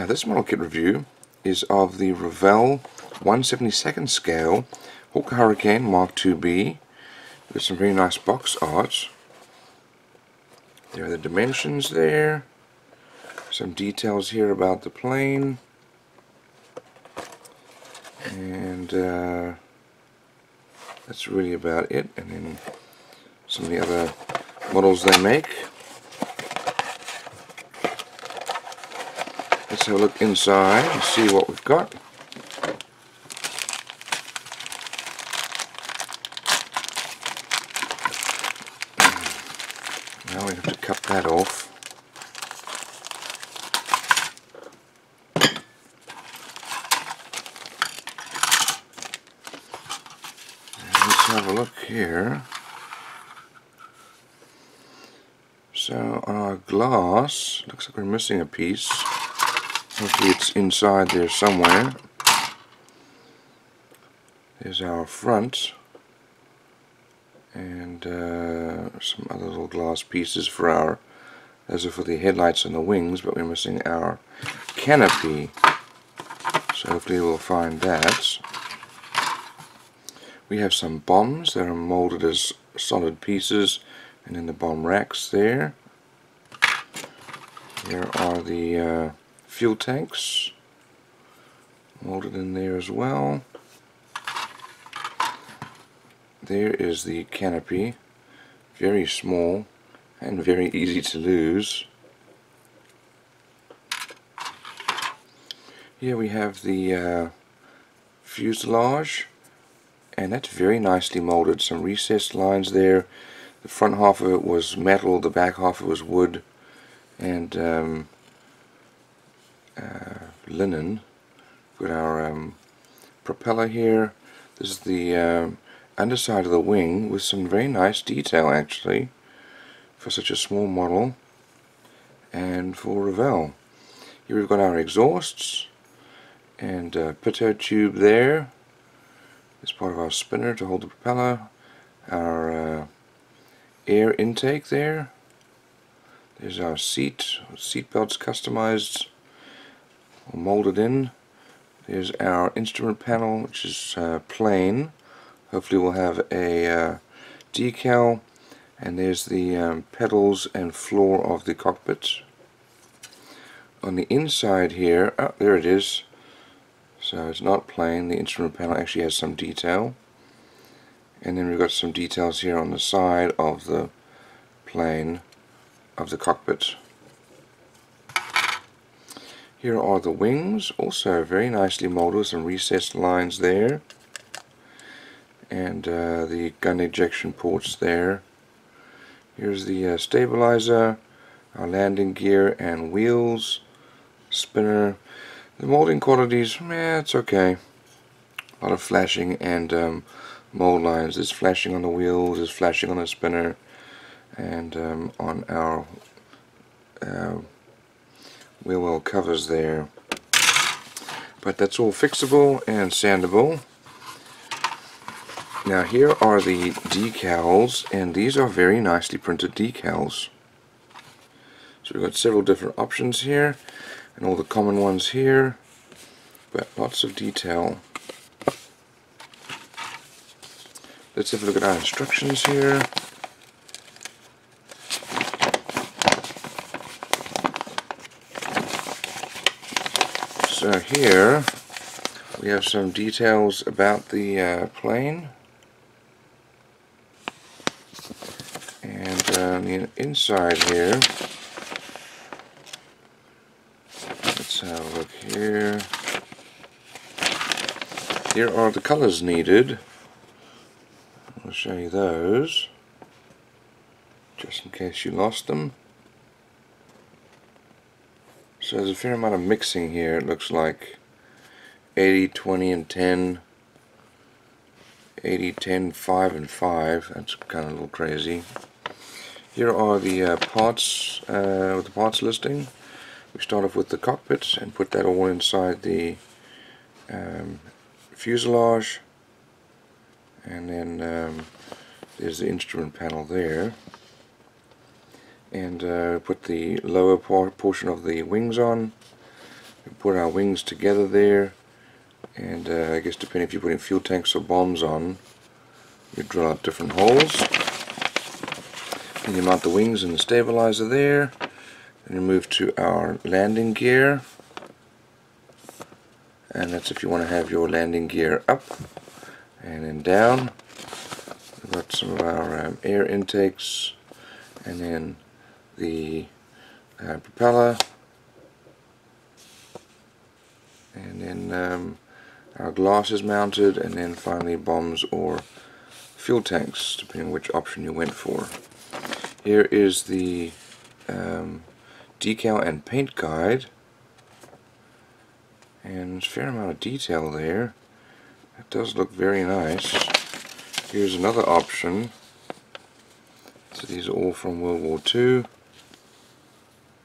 This model kit review is of the Revell 1/72nd scale Hawker Hurricane Mark IIB with some very nice box art. There are the dimensions there, some details here about the plane, and that's really about it. And then some of the other models they make. Let's have a look inside and see what we've got. Now we have to cut that off. And let's have a look here. So on our glass, looks like we're missing a piece. Hopefully it's inside there somewhere. There's our front, and some other little glass pieces for our, those are for the headlights and the wings, but we're missing our canopy. So hopefully we'll find that. We have some bombs that are molded as solid pieces, and in the bomb racks there. There are the fuel tanks molded in there as well. There is the canopy, very small and very easy to lose. Here we have the fuselage, and that's very nicely molded. Some recessed lines there. The front half of it was metal, the back half of it was wood and linen. Got our propeller here. This is the underside of the wing with some very nice detail actually for such a small model and for Revell. Here we've got our exhausts and a pitot tube there as part of our spinner to hold the propeller. Our air intake there. There's our seat belts customized or molded in. There's our instrument panel, which is plain. Hopefully we'll have a decal, and there's the pedals and floor of the cockpit. On the inside here, oh, there it is. So it's not plain. The instrument panel actually has some detail, and then we've got some details here on the side of the plane of the cockpit. Here are the wings, also very nicely molded with some recessed lines there, and the gun ejection ports there. Here's the stabilizer, our landing gear and wheels, spinner. The molding qualities, it's okay. A lot of flashing and mold lines. There's flashing on the wheels, there's flashing on the spinner, and on our wheel well covers there. But that's all fixable and sandable. Now here are the decals, and these are very nicely printed decals. So we've got several different options here, and all the common ones here, but lots of detail. Let's have a look at our instructions here. So here we have some details about the plane, and the inside here, let's have a look here. Here are the colors needed. I'll show you those just in case you lost them. So there's a fair amount of mixing here. It looks like 80, 20 and 10, 80, 10, 5 and 5. That's kind of a little crazy. Here are the parts with the parts listing. We start off with the cockpit and put that all inside the fuselage, and then There's the instrument panel there. And put the lower portion of the wings on. Put our wings together there. And I guess depending if you're putting fuel tanks or bombs on, you drill out different holes. And you mount the wings and the stabilizer there. And you move to our landing gear. And that's if you want to have your landing gear up and then down. We've got some of our air intakes, and then the propeller, and then our glass is mounted, and then finally bombs or fuel tanks, depending on which option you went for. Here is the decal and paint guide, and there's a fair amount of detail there. It does look very nice. Here's another option. So these are all from World War II,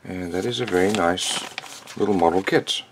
and that is a very nice little model kit.